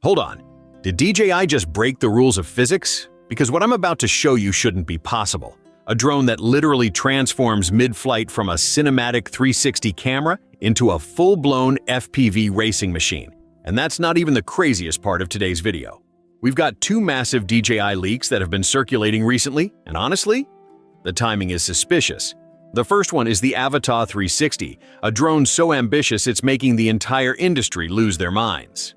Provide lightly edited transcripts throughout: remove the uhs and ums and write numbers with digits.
Hold on, did DJI just break the rules of physics? Because what I'm about to show you shouldn't be possible. A drone that literally transforms mid-flight from a cinematic 360 camera into a full-blown FPV racing machine. And that's not even the craziest part of today's video. We've got two massive DJI leaks that have been circulating recently, and honestly, the timing is suspicious. The first one is the Avata 360, a drone so ambitious it's making the entire industry lose their minds.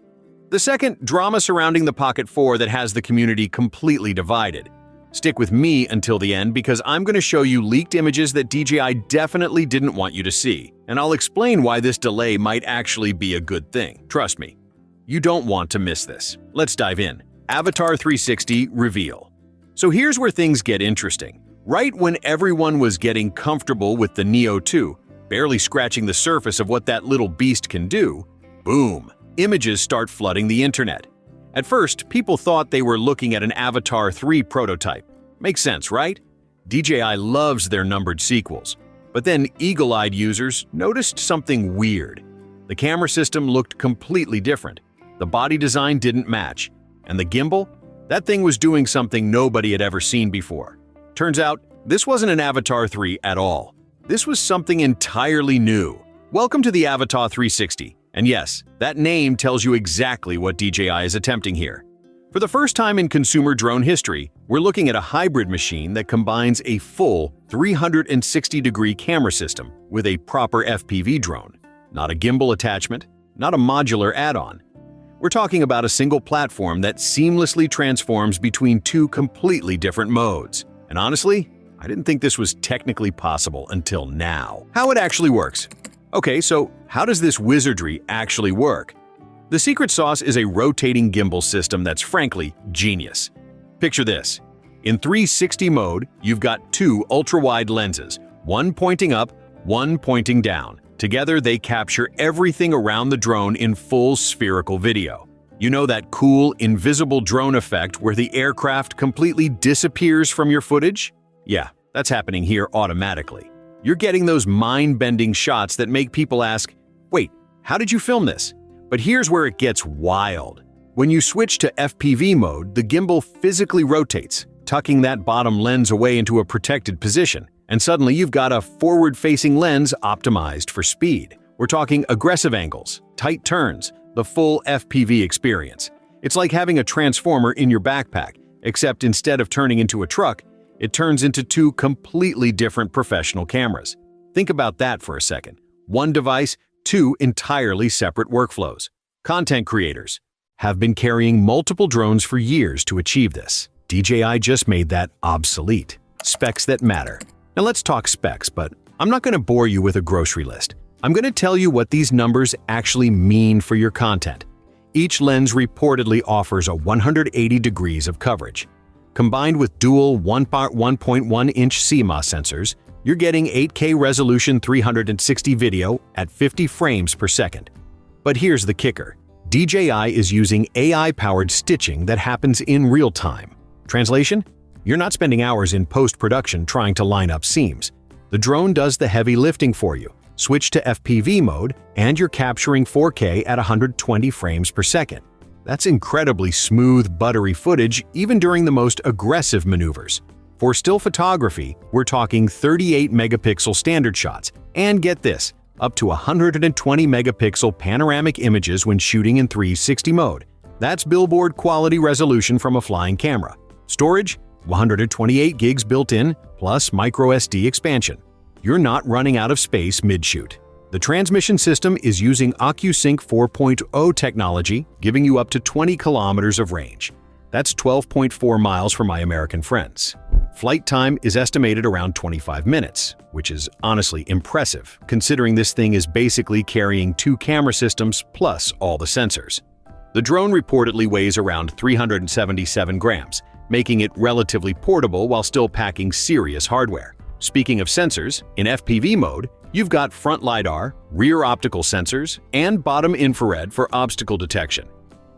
The second, drama surrounding the Pocket 4 that has the community completely divided. Stick with me until the end because I'm going to show you leaked images that DJI definitely didn't want you to see, and I'll explain why this delay might actually be a good thing. Trust me, you don't want to miss this. Let's dive in. Avata 360 reveal. So here's where things get interesting. Right when everyone was getting comfortable with the Neo 2, barely scratching the surface of what that little beast can do, boom, images start flooding the internet. At first, people thought they were looking at an Avatar 3 prototype. Makes sense, right? DJI loves their numbered sequels. But then eagle-eyed users noticed something weird. The camera system looked completely different. The body design didn't match. And the gimbal? That thing was doing something nobody had ever seen before. Turns out, this wasn't an Avatar 3 at all. This was something entirely new. Welcome to the Avata 360. And yes, that name tells you exactly what DJI is attempting here. For the first time in consumer drone history, we're looking at a hybrid machine that combines a full 360-degree camera system with a proper FPV drone. Not a gimbal attachment, not a modular add-on. We're talking about a single platform that seamlessly transforms between two completely different modes. And honestly, I didn't think this was technically possible until now. How it actually works. Okay, so how does this wizardry actually work? The secret sauce is a rotating gimbal system that's frankly genius. Picture this. In 360 mode, you've got two ultra-wide lenses, one pointing up, one pointing down. Together, they capture everything around the drone in full spherical video. You know that cool, invisible drone effect where the aircraft completely disappears from your footage? Yeah, that's happening here automatically. You're getting those mind-bending shots that make people ask, wait, how did you film this? But here's where it gets wild. When you switch to FPV mode, the gimbal physically rotates, tucking that bottom lens away into a protected position. And suddenly you've got a forward-facing lens optimized for speed. We're talking aggressive angles, tight turns, the full FPV experience. It's like having a transformer in your backpack, except instead of turning into a truck, it turns into two completely different professional cameras. Think about that for a second. One device, two entirely separate workflows. Content creators have been carrying multiple drones for years to achieve this. DJI just made that obsolete. Specs that matter. Now let's talk specs, but I'm not going to bore you with a grocery list. I'm going to tell you what these numbers actually mean for your content. Each lens reportedly offers a 180 degrees of coverage. Combined with dual 1.1-inch CMOS sensors, you're getting 8K resolution 360 video at 50 frames per second. But here's the kicker. DJI is using AI-powered stitching that happens in real time. Translation? You're not spending hours in post-production trying to line up seams. The drone does the heavy lifting for you. Switch to FPV mode, and you're capturing 4K at 120 frames per second. That's incredibly smooth, buttery footage even during the most aggressive maneuvers. For still photography, we're talking 38-megapixel standard shots, and get this, up to 120-megapixel panoramic images when shooting in 360 mode. That's billboard quality resolution from a flying camera. Storage? 128 gigs built in, plus microSD expansion. You're not running out of space mid-shoot. The transmission system is using OcuSync 4.0 technology, giving you up to 20 kilometers of range. That's 12.4 miles for my American friends. Flight time is estimated around 25 minutes, which is honestly impressive, considering this thing is basically carrying two camera systems plus all the sensors. The drone reportedly weighs around 377 grams, making it relatively portable while still packing serious hardware. Speaking of sensors, in FPV mode, you've got front LiDAR, rear optical sensors, and bottom infrared for obstacle detection.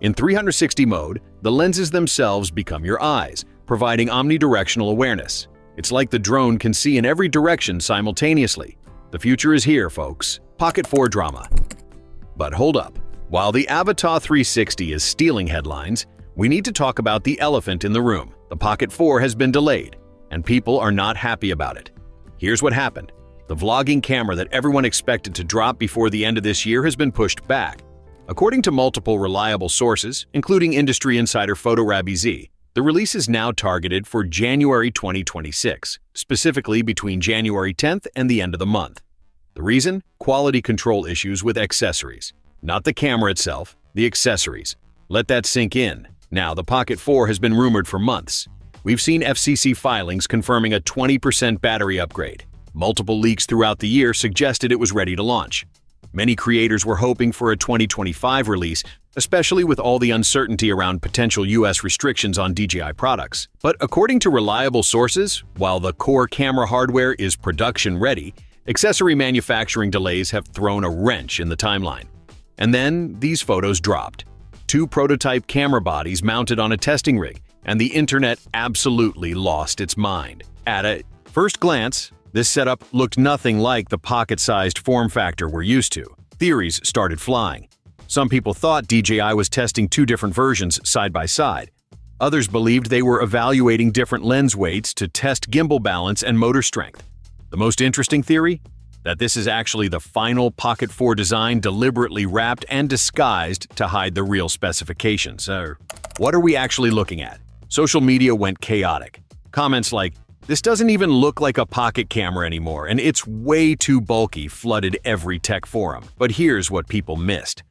In 360 mode, the lenses themselves become your eyes, providing omnidirectional awareness. It's like the drone can see in every direction simultaneously. The future is here, folks. Pocket 4 drama. But hold up. While the Avata 360 is stealing headlines, we need to talk about the elephant in the room. The Pocket 4 has been delayed, and people are not happy about it. Here's what happened. The vlogging camera that everyone expected to drop before the end of this year has been pushed back. According to multiple reliable sources, including industry insider PhotoRabbyZ, the release is now targeted for January 2026, specifically between January 10th and the end of the month. The reason? Quality control issues with accessories. Not the camera itself, the accessories. Let that sink in. Now, the Pocket 4 has been rumored for months. We've seen FCC filings confirming a 20% battery upgrade. Multiple leaks throughout the year suggested it was ready to launch. Many creators were hoping for a 2025 release, especially with all the uncertainty around potential US restrictions on DJI products. But according to reliable sources, while the core camera hardware is production-ready, accessory manufacturing delays have thrown a wrench in the timeline. And then these photos dropped. 2 prototype camera bodies mounted on a testing rig, and the internet absolutely lost its mind. At a first glance, this setup looked nothing like the pocket-sized form factor we're used to. Theories started flying. Some people thought DJI was testing 2 different versions side by side. Others believed they were evaluating different lens weights to test gimbal balance and motor strength. The most interesting theory? That this is actually the final Pocket 4 design deliberately wrapped and disguised to hide the real specifications. What are we actually looking at? Social media went chaotic. Comments like, "This doesn't even look like a pocket camera anymore, and it's way too bulky," flooded every tech forum. But here's what people missed.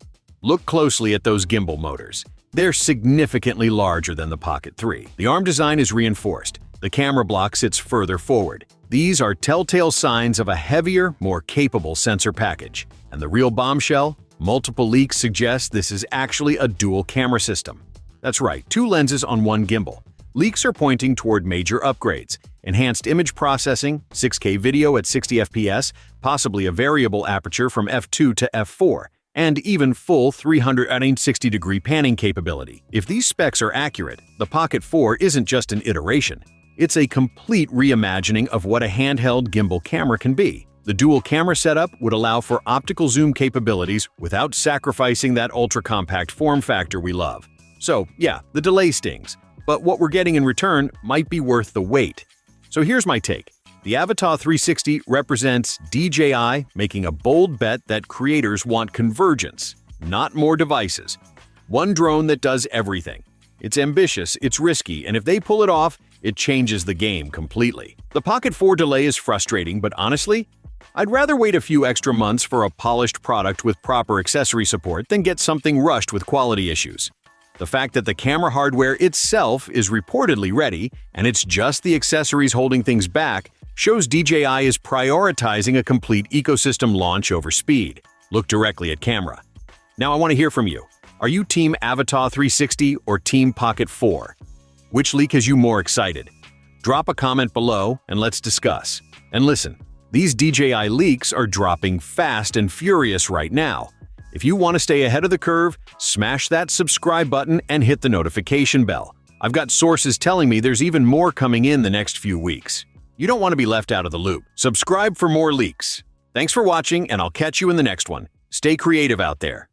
Look closely at those gimbal motors. They're significantly larger than the Pocket 3. The arm design is reinforced. The camera block sits further forward. These are telltale signs of a heavier, more capable sensor package. And the real bombshell? Multiple leaks suggest this is actually a dual camera system. That's right, 2 lenses on 1 gimbal. Leaks are pointing toward major upgrades. Enhanced image processing, 6K video at 60 FPS, possibly a variable aperture from f2 to f4, and even full 360-degree panning capability. If these specs are accurate, the Pocket 4 isn't just an iteration. It's a complete reimagining of what a handheld gimbal camera can be. The dual camera setup would allow for optical zoom capabilities without sacrificing that ultra-compact form factor we love. So, yeah, the delay stings, but what we're getting in return might be worth the wait. So here's my take. The Avata 360 represents DJI making a bold bet that creators want convergence, not more devices. One drone that does everything. It's ambitious, it's risky, and if they pull it off, it changes the game completely. The Pocket 4 delay is frustrating, but honestly, I'd rather wait a few extra months for a polished product with proper accessory support than get something rushed with quality issues. The fact that the camera hardware itself is reportedly ready, and it's just the accessories holding things back, shows DJI is prioritizing a complete ecosystem launch over speed. Look directly at camera. Now I want to hear from you. Are you Team Avata 360 or Team Pocket 4? Which leak has you more excited? Drop a comment below and let's discuss. And listen, these DJI leaks are dropping fast and furious right now. If you want to stay ahead of the curve, smash that subscribe button and hit the notification bell. I've got sources telling me there's even more coming in the next few weeks. You don't want to be left out of the loop. Subscribe for more leaks. Thanks for watching, and I'll catch you in the next one. Stay creative out there.